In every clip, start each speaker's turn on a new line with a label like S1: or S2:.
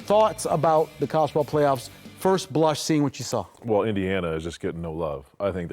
S1: thoughts about the college football playoffs? First blush, seeing what you saw.
S2: Well, Indiana is just getting no love. I think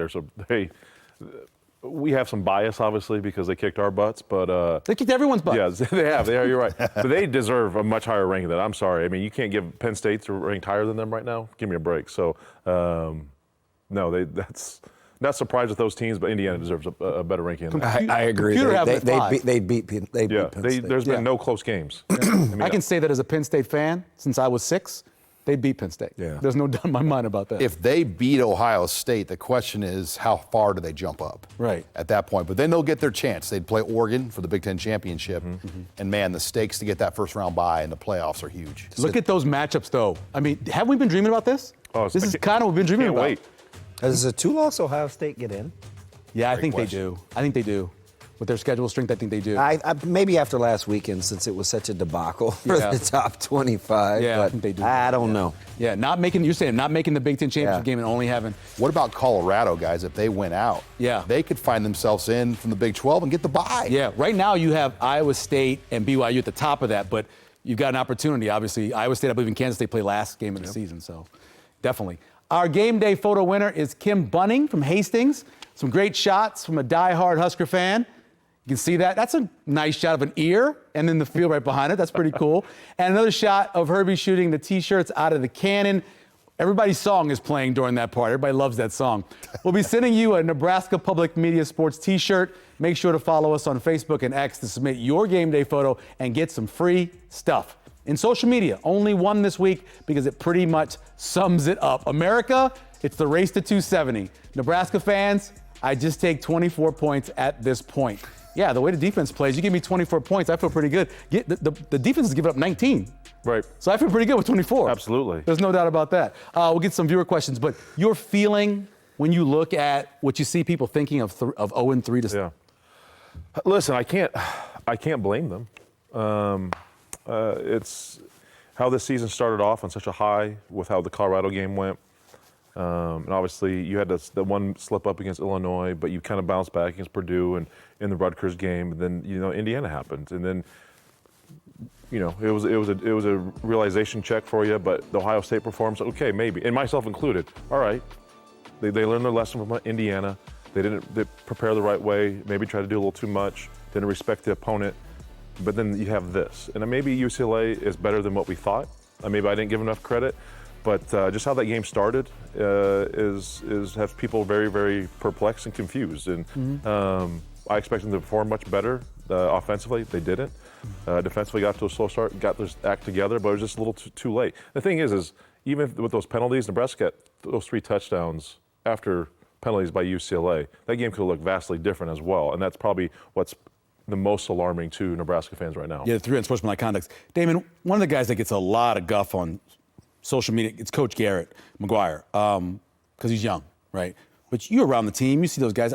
S2: we have some bias, obviously, because they kicked our butts, but
S1: they kicked everyone's butt.
S2: Yeah, they have. You're right. But they deserve a much higher ranking than that. I'm sorry. I mean, you can't give Penn State ranked higher than them right now. Give me a break. So, no, that's not surprised with those teams, but Indiana deserves a better ranking than that.
S3: I agree. They beat Penn State.
S2: There's been no close games.
S1: I can say that as a Penn State fan since I was 6. They beat Penn State.
S3: Yeah.
S1: There's no doubt in my mind about that.
S4: If they beat Ohio State, the question is how far do they jump up?
S1: Right.
S4: At that point. But then they'll get their chance. They'd play Oregon for the Big Ten championship. And, man, the stakes to get that first round bye in the playoffs are huge.
S1: Look at those matchups, though. I mean, have we been dreaming about this?
S2: Oh,
S1: this is kind of what we've been dreaming
S2: can't
S1: about.
S2: wait.
S3: Does a 2-loss Ohio State get in?
S1: Yeah, I think
S4: question.
S1: they do. I think they do. With their schedule strength, I think they do.
S3: I maybe after last weekend, since it was such a debacle for the top 25.
S1: Yeah,
S3: but
S1: I think they do.
S3: I don't know.
S1: Yeah, you're saying not making the Big Ten championship game and only having.
S4: What about Colorado, guys? If they went out, they could find themselves in from the Big 12 and get the bye.
S1: Yeah, right now you have Iowa State and BYU at the top of that, but you've got an opportunity. Obviously, Iowa State, I believe, in Kansas State play last game of the season, so definitely. Our game day photo winner is Kim Bunning from Hastings. Some great shots from a diehard Husker fan. You can see that. That's a nice shot of an ear and then the field right behind it. That's pretty cool. And another shot of Herbie shooting the T-shirts out of the cannon. Everybody's song is playing during that part. Everybody loves that song. We'll be sending you a Nebraska Public Media Sports T-shirt. Make sure to follow us on Facebook and X to submit your game day photo and get some free stuff. In social media, only one this week because it pretty much sums it up. America, it's the race to 270. Nebraska fans, I just take 24 points at this point. Yeah, the way the defense plays, you give me 24 points, I feel pretty good. The defense has given up 19.
S2: Right.
S1: So I feel pretty good with 24.
S2: Absolutely.
S1: There's no doubt about that. We'll get some viewer questions, but your feeling when you look at what you see people thinking of 0-3 to.
S2: Yeah. Listen, I can't blame them. It's how this season started off on such a high with how the Colorado game went. And obviously, you had the one slip up against Illinois, but you kind of bounced back against Purdue and in the Rutgers game. And then Indiana happened, and then it was a realization check for you. But the Ohio State performance, okay, maybe, and myself included. All right, they learned their lesson from Indiana. They didn't prepare the right way. Maybe tried to do a little too much. Didn't respect the opponent. But then you have this, and maybe UCLA is better than what we thought. Maybe I didn't give enough credit. But just how that game started has people very, very perplexed and confused. And I expected them to perform much better offensively. They didn't. Defensively got to a slow start, got their act together, but it was just a little too late. The thing is even with those penalties, Nebraska got those 3 touchdowns after penalties by UCLA. That game could have looked vastly different as well. And that's probably what's the most alarming to Nebraska fans right now.
S1: Yeah, the 3 unsportsmanlike conduct. Damon, one of the guys that gets a lot of guff on social media, it's Coach Garrett McGuire, because he's young, right? But you're around the team, you see those guys.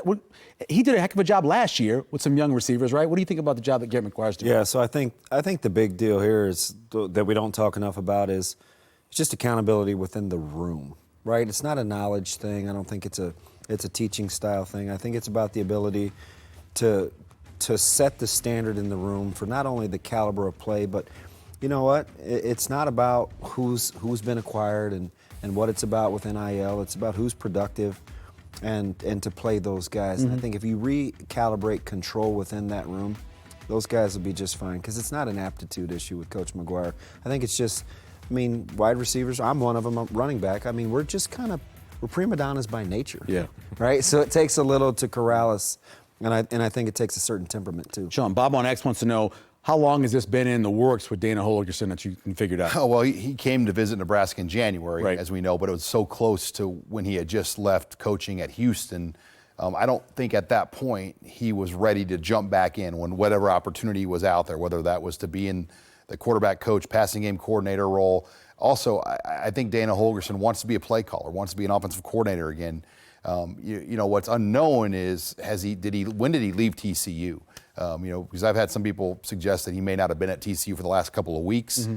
S1: He did a heck of a job last year with some young receivers, right? What do you think about the job that Garrett McGuire's doing?
S3: Yeah, so I think the big deal here is that we don't talk enough about is just accountability within the room, right? It's not a knowledge thing. I don't think it's a teaching style thing. I think it's about the ability to set the standard in the room for not only the caliber of play, but you know what? It's not about who's been acquired and what it's about with NIL. It's about who's productive and to play those guys. And I think if you recalibrate control within that room, those guys will be just fine because it's not an aptitude issue with Coach McGuire. I think it's just, wide receivers, I'm one of them, I'm running back. We're just we're prima donnas by nature.
S1: Yeah.
S3: Right? So it takes a little to corral us, and I think it takes a certain temperament too.
S1: Sean, Bob on X wants to know, how long has this been in the works with Dana Holgorsen that you can figure it out?
S4: Oh, well, he came to visit Nebraska in January,
S1: right,
S4: as we know, but it was so close to when he had just left coaching at Houston. I don't think at that point he was ready to jump back in when whatever opportunity was out there, whether that was to be in the quarterback coach, passing game coordinator role. Also, I think Dana Holgorsen wants to be a play caller, wants to be an offensive coordinator again. What's unknown is when did he leave TCU? Because I've had some people suggest that he may not have been at TCU for the last couple of weeks.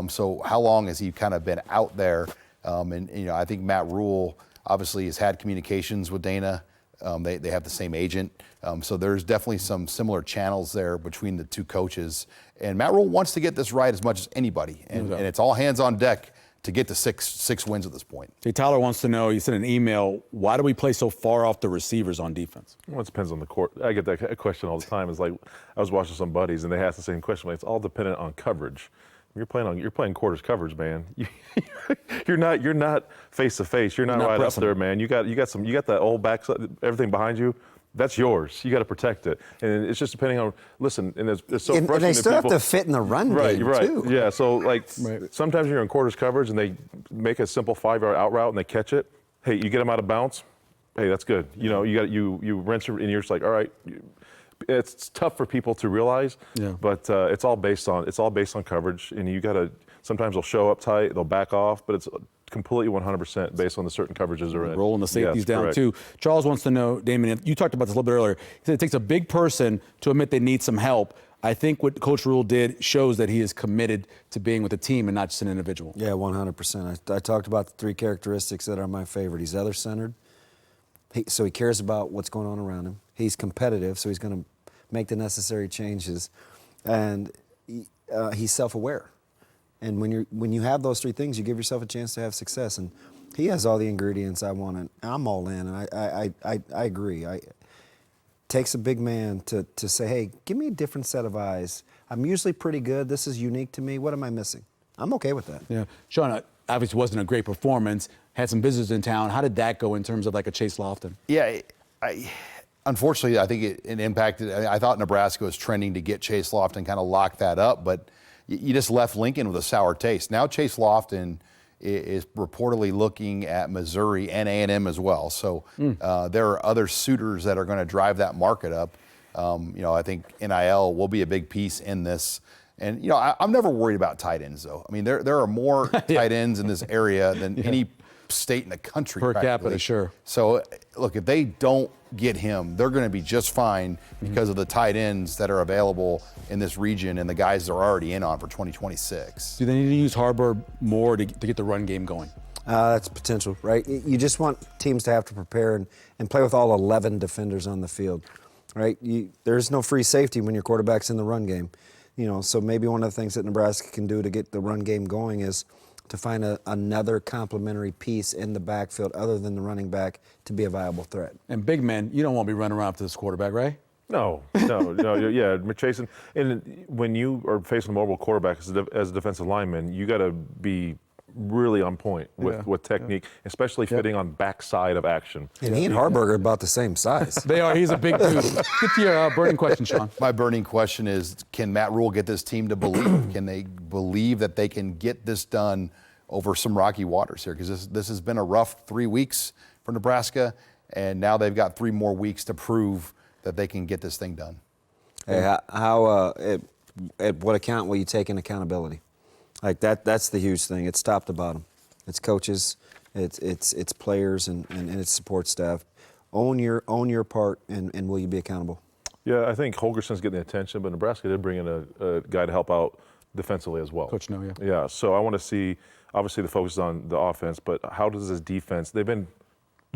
S4: So how long has he kind of been out there? I think Matt Rule obviously has had communications with Dana They have the same agent. So there's definitely some similar channels there between the two coaches. And Matt Rule wants to get this right as much as anybody. And it's all hands on deck to get to six wins at this point.
S1: Hey, Tyler wants to know, he sent an email, why do we play so far off the receivers on defense?
S2: Well, it depends on the court. I get that question all the time. It's like I was watching some buddies and they asked the same question. Like, it's all dependent on coverage. You're playing quarters coverage, man. You're not face to face. You're not right up there, man. You got that old back, everything behind you. That's yours. You got to protect it, and it's just depending on. Listen, and it's so frustrating.
S3: And they still
S2: people,
S3: have to fit in the run game too.
S2: Yeah. So like sometimes you're in quarters coverage and they make a simple 5-yard out route and they catch it. Hey, you get them out of bounds. Hey, that's good. You know, you rinse it and you're just like, all right. It's tough for people to realize, but it's all based on coverage, and you got to. Sometimes they'll show up tight, they'll back off, but it's completely 100% based on the certain coverages they're in.
S1: Rolling the safeties down
S2: correct.
S1: too. Charles wants to know, Damon, you talked about this a little bit earlier. He said it takes a big person to admit they need some help. I think what Coach Rule did shows that he is committed to being with a team and not just an individual.
S3: Yeah, 100%. I talked about the 3 characteristics that are my favorite. He's other-centered, so he cares about what's going on around him. He's competitive, so he's going to make the necessary changes, and he's self-aware. And when you have those 3 things, you give yourself a chance to have success. And he has all the ingredients I want, and I'm all in. And I agree. It takes a big man to say, hey, give me a different set of eyes. I'm usually pretty good. This is unique to me. What am I missing? I'm okay with that.
S1: Yeah, Sean, obviously wasn't a great performance. Had some visitors in town. How did that go in terms of like a Chase Lofton?
S4: Yeah, unfortunately, I think it impacted. I thought Nebraska was trending to get Chase Lofton, kind of lock that up, but you just left Lincoln with a sour taste. Now Chase Lofton is reportedly looking at Missouri and A&M as well. So there are other suitors that are going to drive that market up. I think NIL will be a big piece in this. And, I'm never worried about tight ends, though. I mean, there are more tight ends in this area than any state in the country.
S1: Per capita, sure.
S4: So, look, if they don't get him, they're going to be just fine because of the tight ends that are available in this region and the guys they're already in on for 2026.
S1: Do they need to use Harbor more to get the run game going?
S3: That's potential, right? You just want teams to have to prepare and play with all 11 defenders on the field, right? There's no free safety when your quarterback's in the run game. So maybe one of the things that Nebraska can do to get the run game going is to find another complementary piece in the backfield other than the running back to be a viable threat.
S1: And big men, you don't want to be running around to this quarterback, right?
S2: No. Yeah, chasing. And when you are facing a mobile quarterback as a defensive lineman, you got to be really on point with technique, especially fitting on backside of action.
S3: And he and Harburger are about the same size.
S1: They are. He's a big dude. Get to your burning question, Sean.
S4: My burning question is, can Matt Rule get this team to believe? Can they believe that they can get this done over some rocky waters here? Because this has been a rough 3 weeks for Nebraska, and now they've got 3 more weeks to prove that they can get this thing done.
S3: Hey, at what account will you take in accountability? Like that's the huge thing. It's top to bottom. It's coaches, it's players, and it's support staff. Own your part, and will you be accountable?
S2: Yeah, I think Holgerson's getting the attention, but Nebraska did bring in a guy to help out defensively as well.
S1: Coach No, yeah.
S2: Yeah, so I want to see, obviously the focus is on the offense, but how does this defense, they've been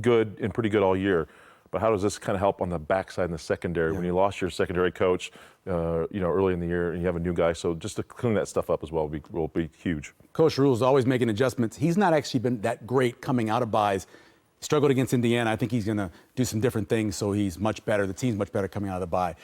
S2: good and pretty good all year, but how does this kind of help on the backside in the secondary when you lost your secondary coach, early in the year, and you have a new guy? So just to clean that stuff up as well will be huge.
S1: Coach Rule is always making adjustments. He's not actually been that great coming out of buys. Struggled against Indiana. I think he's going to do some different things, so he's much better. The team's much better coming out of the bye.